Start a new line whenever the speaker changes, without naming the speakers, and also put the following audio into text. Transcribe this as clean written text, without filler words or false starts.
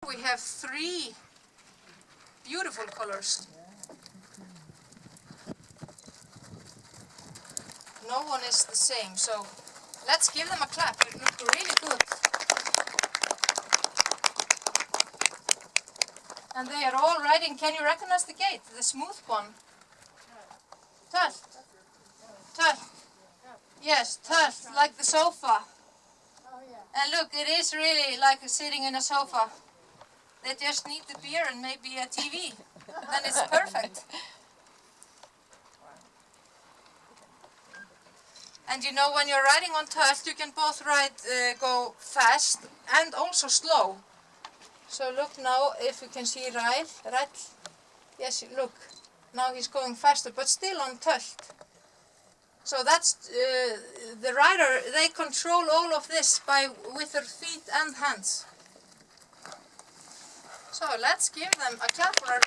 We have 3 beautiful colors. No one is the same, so let's give them a clap. They look really good. And they are all riding. Can you recognize the gate? The smooth one. Tölt. Tölt. Yes, Tölt, like the sofa. And look, it is really like sitting in a sofa. They just need the beer and maybe a TV. Then it's perfect. And you know, when you're riding on Tölt, you can both go fast and also slow. So look now, if you can see Ryle. Yes, look. Now he's going faster, but still on Tölt. So that's the rider. They control all of this with their feet and hands. So let's give them a clap for a